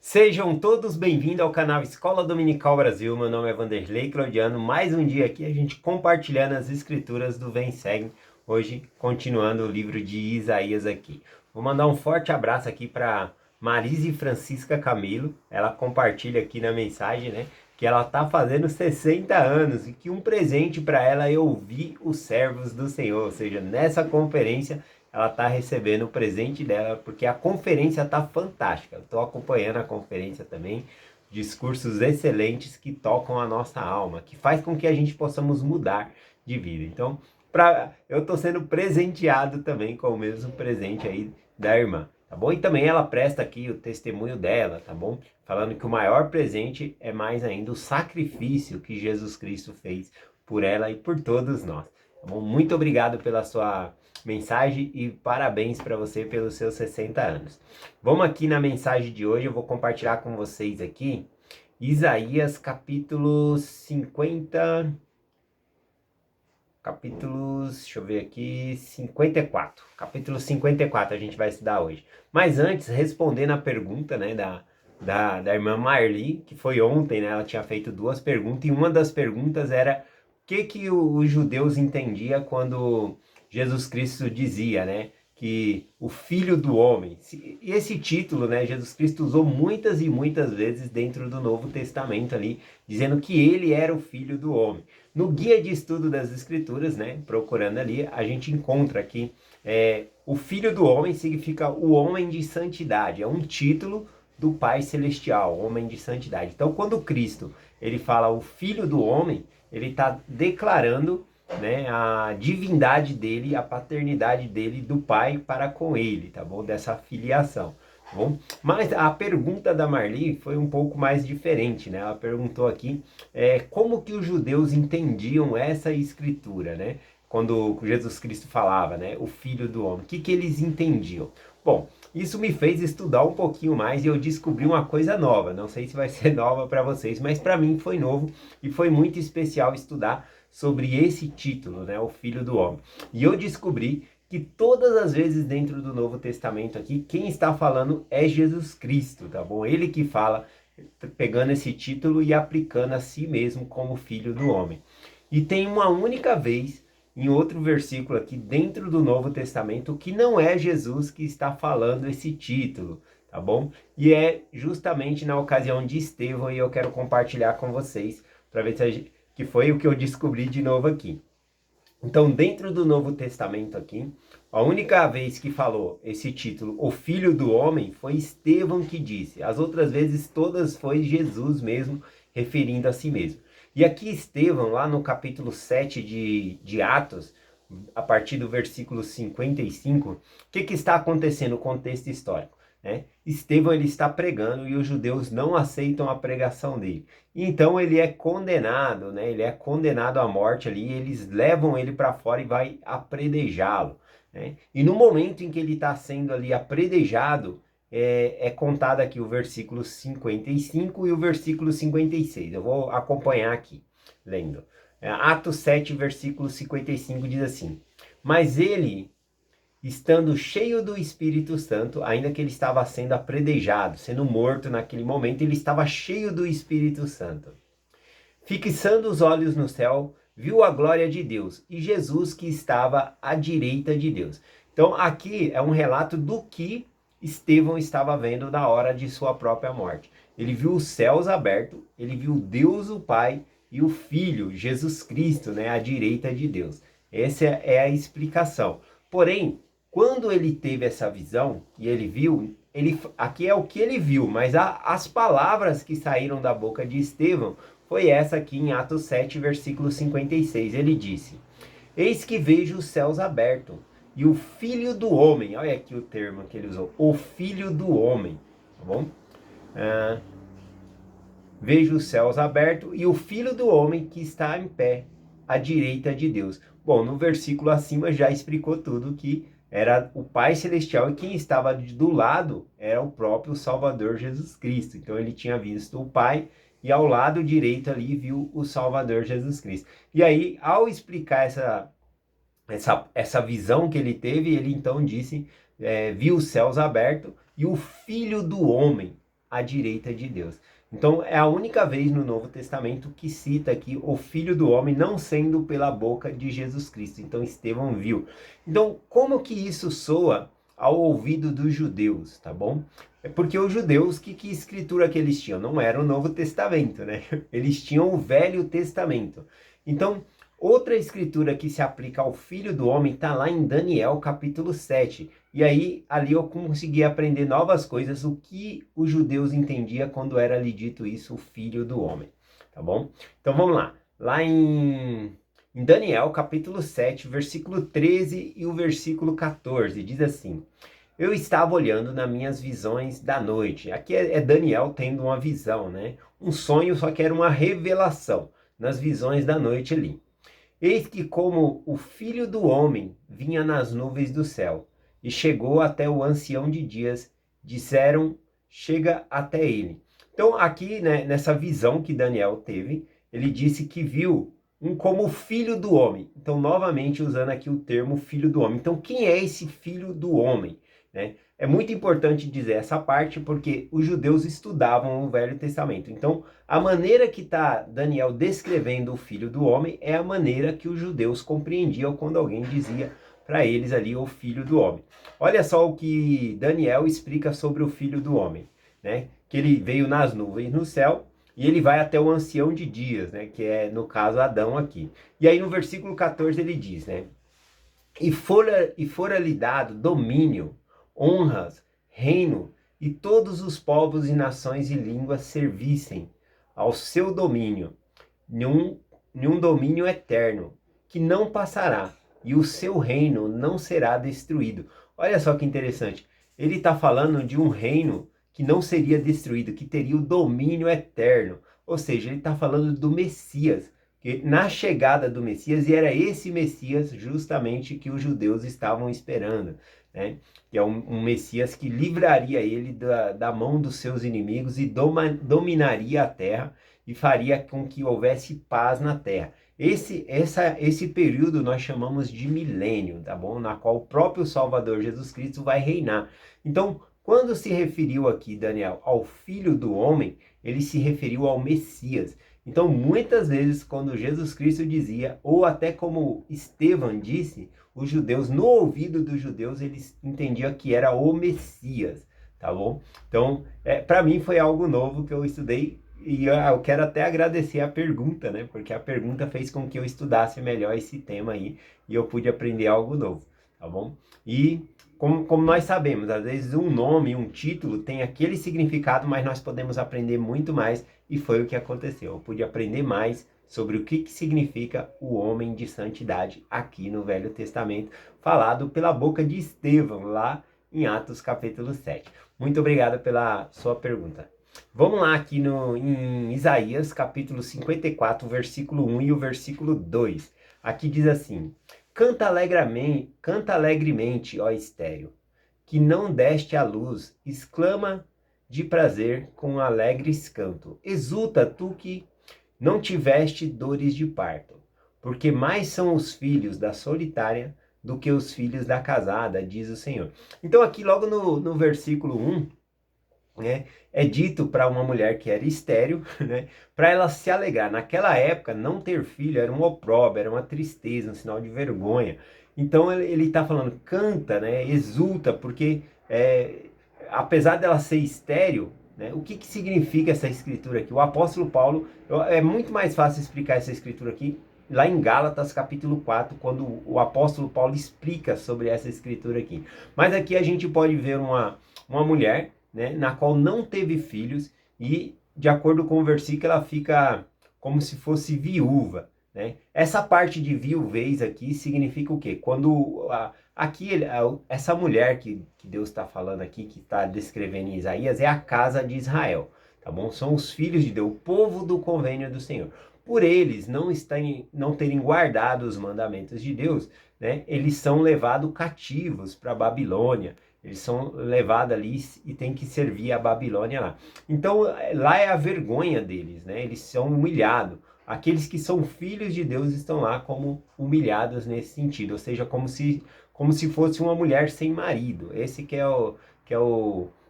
Sejam todos bem-vindos ao canal Escola Dominical Brasil. Meu nome é Vanderlei Claudiano. Mais um dia aqui a gente compartilhando as escrituras do Vem Segue. Hoje continuando o livro de Isaías aqui. Vou mandar um forte abraço aqui para Marise Francisca Camilo. Ela compartilha aqui na mensagem, né? Que ela tá fazendo 60 anos e que um presente para ela é ouvir os servos do Senhor. Ou seja, nessa conferência ela está recebendo o presente dela, porque a conferência está fantástica. Eu estou acompanhando a conferência também, discursos excelentes que tocam a nossa alma, que faz com que a gente possamos mudar de vida. Então, eu estou sendo presenteado também com o mesmo presente aí da irmã, tá bom? E também ela presta aqui o testemunho dela, tá bom? Falando que o maior presente é mais ainda o sacrifício que Jesus Cristo fez por ela e por todos nós. Tá bom? Muito obrigado pela sua mensagem e parabéns para você pelos seus 60 anos. Vamos aqui na mensagem de hoje, eu vou compartilhar com vocês aqui Isaías capítulo 50, deixa eu ver aqui, 54. Capítulo 54 a gente vai estudar hoje. Mas antes, respondendo a pergunta, né, da irmã Marli, que foi ontem, né, ela tinha feito duas perguntas, e uma das perguntas era o que os judeus entendiam quando Jesus Cristo dizia, né, que o Filho do Homem. E esse título, né, Jesus Cristo usou muitas e muitas vezes dentro do Novo Testamento ali, dizendo que ele era o Filho do Homem. No Guia de Estudo das Escrituras, né, procurando ali, a gente encontra que o Filho do Homem significa o Homem de Santidade. É um título do Pai Celestial, Homem de Santidade. Então, quando Cristo ele fala o Filho do Homem, ele está declarando, né, a divindade dele, a paternidade dele do Pai para com ele, tá bom? Dessa filiação, tá bom? Mas a pergunta da Marli foi um pouco mais diferente, né? Ela perguntou aqui como que os judeus entendiam essa escritura, né? Quando Jesus Cristo falava, né, o Filho do Homem, o que eles entendiam? Bom, isso me fez estudar um pouquinho mais e eu descobri uma coisa nova. Não sei se vai ser nova para vocês, mas para mim foi novo e foi muito especial estudar sobre esse título, né, o Filho do Homem. E eu descobri que todas as vezes dentro do Novo Testamento aqui, quem está falando é Jesus Cristo, tá bom? Ele que fala, pegando esse título e aplicando a si mesmo como Filho do Homem. E tem uma única vez, em outro versículo aqui dentro do Novo Testamento, que não é Jesus que está falando esse título, tá bom? E é justamente na ocasião de Estevão, e eu quero compartilhar com vocês, para ver se a gente, que foi o que eu descobri de novo aqui. Então, dentro do Novo Testamento aqui, a única vez que falou esse título, o Filho do Homem, foi Estevão que disse. As outras vezes todas foi Jesus mesmo, referindo a si mesmo. E aqui Estevão, lá no capítulo 7 de Atos, a partir do versículo 55, o que está acontecendo no contexto histórico? Estevão ele está pregando e os judeus não aceitam a pregação dele. Então ele é condenado, né? Ele é condenado à morte ali, eles levam ele para fora e vai apredejá-lo. E no momento em que ele está sendo ali apredejado, é contado aqui o versículo 55 e o versículo 56. Eu vou acompanhar aqui, lendo. Atos 7, versículo 55 diz assim: Mas ele, estando cheio do Espírito Santo, ainda que ele estava sendo apredejado, sendo morto naquele momento, ele estava cheio do Espírito Santo. Fixando os olhos no céu, viu a glória de Deus e Jesus que estava à direita de Deus. Então aqui é um relato do que Estevão estava vendo na hora de sua própria morte. Ele viu os céus abertos, ele viu Deus o Pai e o Filho, Jesus Cristo, né, à direita de Deus. Essa é a explicação. Porém, quando ele teve essa visão e ele viu, aqui é o que ele viu, mas as palavras que saíram da boca de Estevão foi essa aqui em Atos 7, versículo 56. Ele disse: Eis que vejo os céus abertos e o Filho do Homem, olha aqui o termo que ele usou, o Filho do Homem, tá bom? Vejo os céus abertos e o Filho do Homem que está em pé à direita de Deus. Bom, no versículo acima já explicou tudo, que era o Pai Celestial e quem estava do lado era o próprio Salvador Jesus Cristo. Então ele tinha visto o Pai e ao lado direito ali viu o Salvador Jesus Cristo. E aí, ao explicar essa visão que ele teve, ele então disse, viu os céus abertos e o Filho do Homem. à direita de Deus. Então é a única vez no Novo Testamento que cita aqui o Filho do Homem não sendo pela boca de Jesus Cristo. Então Estevão viu. Então como que isso soa ao ouvido dos judeus, tá bom? É porque os judeus, que escritura que eles tinham? Não era o Novo Testamento, né? Eles tinham o Velho Testamento. Então, outra escritura que se aplica ao Filho do Homem está lá em Daniel capítulo 7. E aí, ali eu consegui aprender novas coisas, o que os judeus entendiam quando era lhe dito isso, o Filho do Homem, tá bom? Então vamos lá. Lá em Daniel capítulo 7, versículo 13 e o versículo 14, diz assim: eu estava olhando nas minhas visões da noite. Aqui é Daniel tendo uma visão, né? Um sonho, só que era uma revelação nas visões da noite ali. Eis que como o Filho do Homem vinha nas nuvens do céu, e chegou até o ancião de dias, disseram, chega até ele. Então aqui, né, nessa visão que Daniel teve, ele disse que viu um como filho do homem. Então, novamente, usando aqui o termo filho do homem. Então, quem é esse filho do homem? Né? É muito importante dizer essa parte porque os judeus estudavam o Velho Testamento. Então, a maneira que está Daniel descrevendo o Filho do Homem é a maneira que os judeus compreendiam quando alguém dizia para eles ali o Filho do Homem. Olha só o que Daniel explica sobre o Filho do Homem, né? Que ele veio nas nuvens no céu e ele vai até o ancião de dias, né? Que é, no caso, Adão aqui. E aí no versículo 14 ele diz, né? E fora-lhe dado domínio, honras, reino, e todos os povos e nações e línguas servissem ao seu domínio, num domínio eterno, que não passará, e o seu reino não será destruído. Olha só que interessante, ele está falando de um reino que não seria destruído, que teria o domínio eterno, ou seja, ele está falando do Messias, que na chegada do Messias, e era esse Messias justamente que os judeus estavam esperando, né? Que é um Messias que livraria ele da mão dos seus inimigos e dominaria a terra e faria com que houvesse paz na terra. Esse período nós chamamos de milênio, tá bom? Na qual o próprio Salvador Jesus Cristo vai reinar. Então, quando se referiu aqui, Daniel, ao Filho do Homem, ele se referiu ao Messias. Então, muitas vezes, quando Jesus Cristo dizia, ou até como Estevão disse, os judeus, no ouvido dos judeus, eles entendiam que era o Messias, tá bom? Então, para mim foi algo novo que eu estudei e eu quero até agradecer a pergunta, né? Porque a pergunta fez com que eu estudasse melhor esse tema aí e eu pude aprender algo novo, tá bom? E como nós sabemos, às vezes um nome, um título tem aquele significado, mas nós podemos aprender muito mais e foi o que aconteceu. Eu pude aprender mais sobre o que significa o homem de santidade aqui no Velho Testamento, falado pela boca de Estevão, lá em Atos capítulo 7. Muito obrigado pela sua pergunta. Vamos lá aqui em Isaías capítulo 54, versículo 1 e o versículo 2. Aqui diz assim: canta alegremente, ó estéreo, que não deste à luz, exclama de prazer com alegres canto. Exulta tu que não tiveste dores de parto, porque mais são os filhos da solitária do que os filhos da casada, diz o Senhor. Então aqui logo no versículo 1, né, é dito para uma mulher que era estéril, né, para ela se alegrar. Naquela época, não ter filho era um opróbrio, era uma tristeza, um sinal de vergonha. Então ele está falando, canta, né, exulta, porque apesar dela ser estéril, né, o que significa essa escritura aqui? O apóstolo Paulo, é muito mais fácil explicar essa escritura aqui lá em Gálatas capítulo 4, quando o apóstolo Paulo explica sobre essa escritura aqui. Mas aqui a gente pode ver uma mulher, né, na qual não teve filhos e, de acordo com o versículo, ela fica como se fosse viúva, né? Essa parte de viuvez aqui significa o quê? Quando essa mulher que Deus está falando aqui, que está descrevendo em Isaías, é a casa de Israel, tá bom? São os filhos de Deus, o povo do convênio do Senhor. Por eles não terem guardado os mandamentos de Deus, né, eles são levados cativos para a Babilônia. Eles são levados ali e tem que servir a Babilônia lá. Então, lá é a vergonha deles, né? Eles são humilhados. Aqueles que são filhos de Deus estão lá como humilhados nesse sentido. Ou seja, como se fosse uma mulher sem marido. Esse que é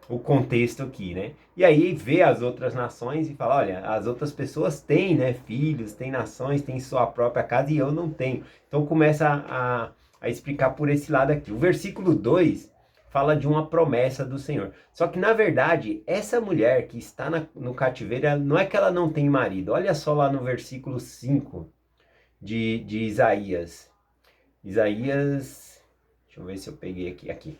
o contexto aqui, né? E aí vê as outras nações e fala, olha, as outras pessoas têm, né, filhos, têm nações, têm sua própria casa e eu não tenho. Então começa a explicar por esse lado aqui. O versículo 2 fala de uma promessa do Senhor. Só que, na verdade, essa mulher que está no cativeiro, não é que ela não tem marido. Olha só lá no versículo 5 de Isaías. Isaías, deixa eu ver se eu peguei aqui.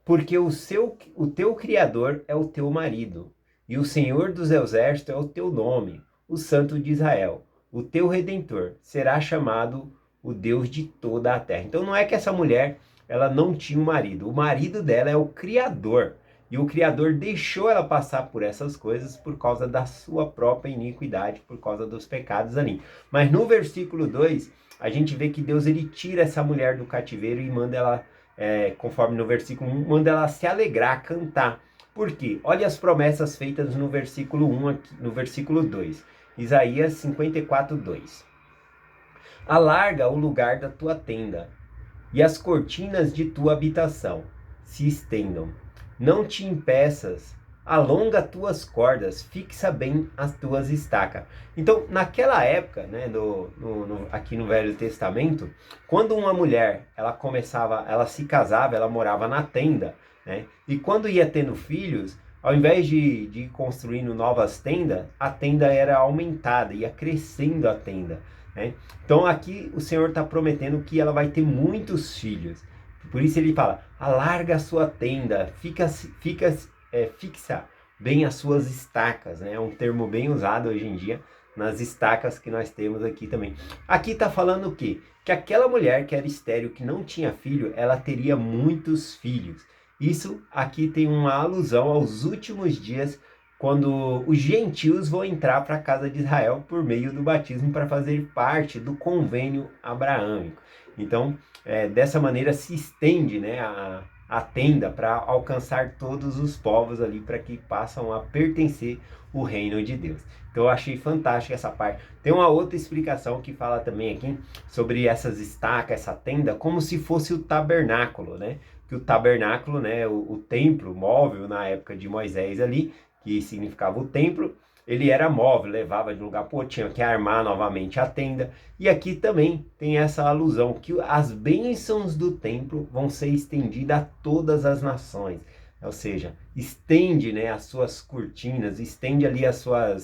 Porque o teu Criador é o teu marido, e o Senhor dos Exércitos é o teu nome, o Santo de Israel. O teu Redentor será chamado o Deus de toda a terra. Então não é que essa mulher ela não tinha um marido. O marido dela é o Criador. E o Criador deixou ela passar por essas coisas por causa da sua própria iniquidade, por causa dos pecados ali. Mas no versículo 2, a gente vê que Deus ele tira essa mulher do cativeiro e manda ela conforme no versículo 1, manda ela se alegrar, cantar. Por quê? Olha as promessas feitas no versículo 1 aqui, no versículo 2. Isaías 54, 2. Alarga o lugar da tua tenda, e as cortinas de tua habitação se estendam. Não te impeças, alonga tuas cordas, fixa bem as tuas estacas. Então, naquela época, né, aqui no Velho Testamento, quando uma mulher, ela se casava, ela morava na tenda, né, e quando ia tendo filhos, ao invés de ir construindo novas tendas, a tenda era aumentada, ia crescendo a tenda, né? Então aqui o Senhor está prometendo que ela vai ter muitos filhos. Por isso ele fala, alarga a sua tenda, fixa bem as suas estacas, né? É um termo bem usado hoje em dia nas estacas que nós temos aqui também. Aqui está falando o quê? Que aquela mulher que era estéril, que não tinha filho, ela teria muitos filhos. Isso aqui tem uma alusão aos últimos dias, quando os gentios vão entrar para a casa de Israel por meio do batismo para fazer parte do convênio abraâmico. Então, dessa maneira se estende, né, a tenda para alcançar todos os povos ali, para que passam a pertencer o reino de Deus. Então eu achei fantástica essa parte. Tem uma outra explicação que fala também aqui sobre essas estacas, essa tenda, como se fosse o tabernáculo, né? Que o tabernáculo, né, o templo móvel na época de Moisés ali, que significava o templo, ele era móvel, levava de um lugar para outro, tinha que armar novamente a tenda. E aqui também tem essa alusão, que as bênçãos do templo vão ser estendidas a todas as nações. Ou seja, estende, né, as suas cortinas, estende ali a sua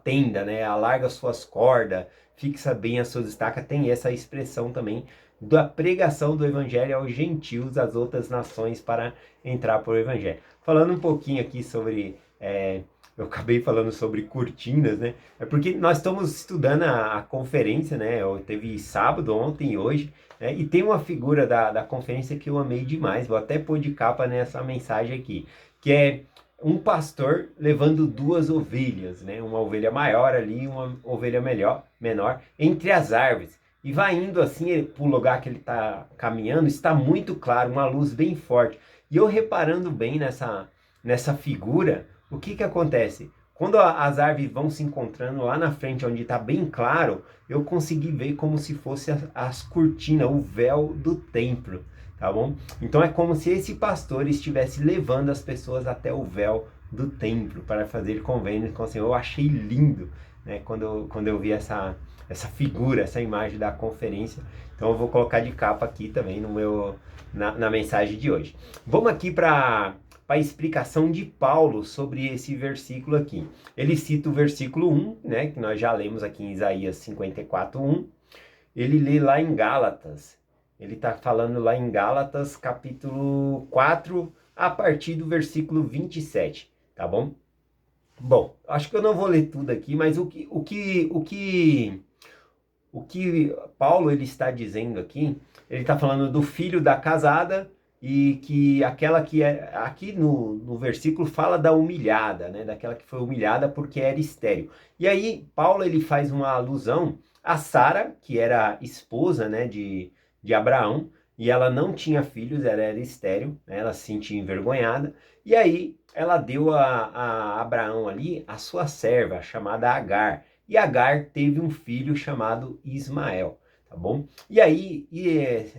tenda, né, alarga as suas cordas, fixa bem as suas estacas. Tem essa expressão também da pregação do evangelho aos gentios, às outras nações, para entrar para o evangelho. Falando um pouquinho aqui sobre, eu acabei falando sobre cortinas, né? É porque nós estamos estudando a conferência, né? Teve sábado, ontem e hoje, né? E tem uma figura da conferência que eu amei demais, vou até pôr de capa nessa mensagem aqui, que é um pastor levando duas ovelhas, né? Uma ovelha maior ali e uma ovelha menor, entre as árvores. E vai indo assim, para o lugar que ele está caminhando, está muito claro, uma luz bem forte. E eu reparando bem nessa figura, o que acontece? Quando as árvores vão se encontrando lá na frente, onde está bem claro, eu consegui ver como se fosse as cortinas, o véu do templo, tá bom? Então é como se esse pastor estivesse levando as pessoas até o véu do templo para fazer convênios com o Senhor. Eu achei lindo, né, quando eu vi essa figura, essa imagem da conferência. Então eu vou colocar de capa aqui também na mensagem de hoje. Vamos aqui para a explicação de Paulo sobre esse versículo aqui. Ele cita o versículo 1, né, que nós já lemos aqui em Isaías 54, 1. Ele lê lá em Gálatas. Ele está falando lá em Gálatas, capítulo 4, a partir do versículo 27, tá bom? Bom, acho que eu não vou ler tudo aqui, mas o que Paulo ele está dizendo aqui, ele está falando do filho da casada, e que aquela que é, aqui no versículo fala da humilhada, né, daquela que foi humilhada porque era estéril. E aí Paulo ele faz uma alusão a Sara, que era esposa, né, de Abraão, e ela não tinha filhos, ela era estéril, né, ela se sentia envergonhada, e aí ela deu a Abraão ali a sua serva, chamada Agar, e Agar teve um filho chamado Ismael. tá bom? E aí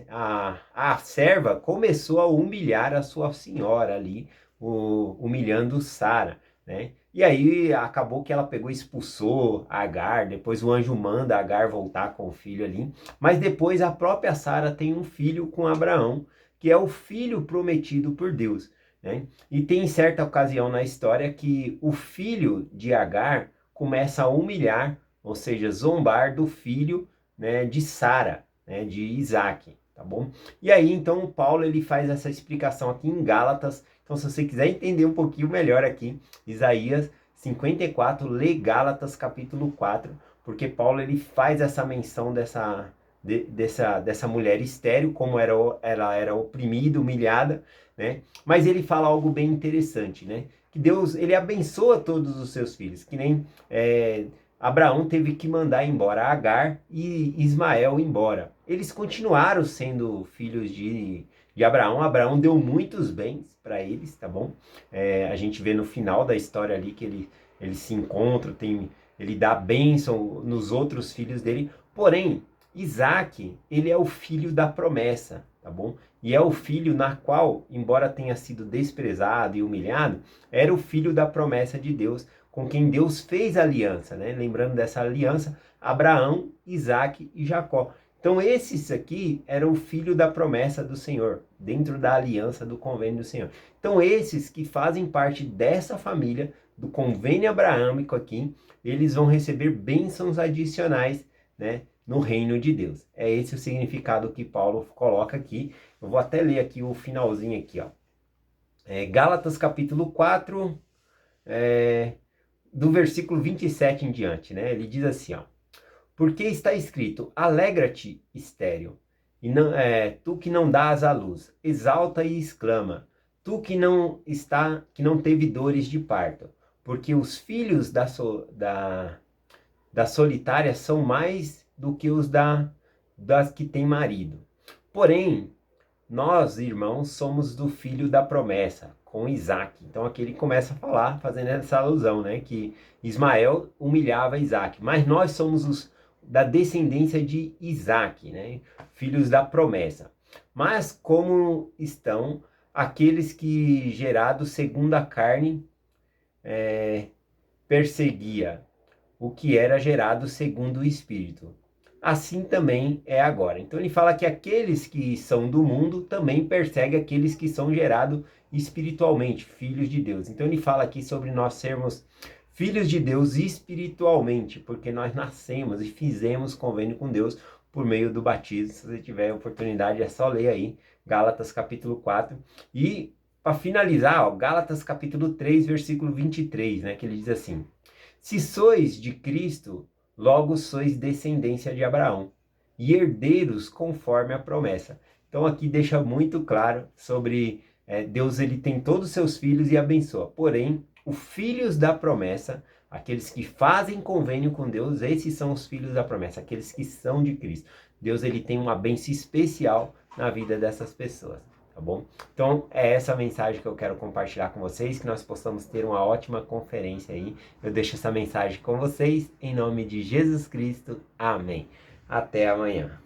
a serva começou a humilhar a sua senhora ali, humilhando Sara, né? E aí acabou que ela pegou e expulsou Agar, depois o anjo manda Agar voltar com o filho ali, mas depois a própria Sara tem um filho com Abraão, que é o filho prometido por Deus, né? E tem certa ocasião na história que o filho de Agar começa a humilhar, ou seja, zombar do filho, né, de Sara, né, de Isaac, tá bom? E aí então Paulo ele faz essa explicação aqui em Gálatas. Então se você quiser entender um pouquinho melhor aqui, Isaías 54, lê Gálatas capítulo 4, porque Paulo ele faz essa menção dessa mulher estéril, como ela era oprimida, humilhada, né? Mas ele fala algo bem interessante, né? Que Deus, ele abençoa todos os seus filhos, que nem Abraão teve que mandar embora Agar e Ismael embora. Eles continuaram sendo filhos de Abraão. Abraão deu muitos bens para eles, tá bom? A gente vê no final da história ali que eles se encontram, ele dá bênção nos outros filhos dele. Porém, Isaac, ele é o filho da promessa, tá bom? E é o filho na qual, embora tenha sido desprezado e humilhado, era o filho da promessa de Deus, com quem Deus fez aliança, né? Lembrando dessa aliança, Abraão, Isaac e Jacó. Então esses aqui eram o filho da promessa do Senhor, dentro da aliança do convênio do Senhor. Então esses que fazem parte dessa família, do convênio abraâmico aqui, eles vão receber bênçãos adicionais, né, no reino de Deus. É esse o significado que Paulo coloca aqui. Eu vou até ler aqui o finalzinho aqui, ó. Gálatas capítulo 4, do versículo 27 em diante, né? Ele diz assim, ó: porque está escrito, alegra-te, estéril, e não, tu que não dás à luz, exalta e exclama, tu que não teve dores de parto, porque os filhos da solitária são mais do que os das que têm marido. Porém, nós, irmãos, somos do filho da promessa, com Isaac. Então aqui ele começa a falar, fazendo essa alusão, né? Que Ismael humilhava Isaac. Mas nós somos os da descendência de Isaac, né? Filhos da promessa. Mas como estão aqueles que, gerados segundo a carne, perseguia o que era gerado segundo o Espírito. Assim também é agora. Então ele fala que aqueles que são do mundo também perseguem aqueles que são gerados espiritualmente, filhos de Deus. Então ele fala aqui sobre nós sermos filhos de Deus espiritualmente, porque nós nascemos e fizemos convênio com Deus por meio do batismo. Se você tiver oportunidade, é só ler aí Gálatas capítulo 4. E para finalizar, ó, Gálatas capítulo 3, versículo 23, né, que ele diz assim: se sois de Cristo, logo sois descendência de Abraão, e herdeiros conforme a promessa. Então aqui deixa muito claro sobre Deus, ele tem todos os seus filhos e abençoa. Porém, os filhos da promessa, aqueles que fazem convênio com Deus, esses são os filhos da promessa, aqueles que são de Cristo. Deus, ele tem uma bênção especial na vida dessas pessoas, tá bom? Então é essa mensagem que eu quero compartilhar com vocês, que nós possamos ter uma ótima conferência aí. Eu deixo essa mensagem com vocês, em nome de Jesus Cristo. Amém. Até amanhã.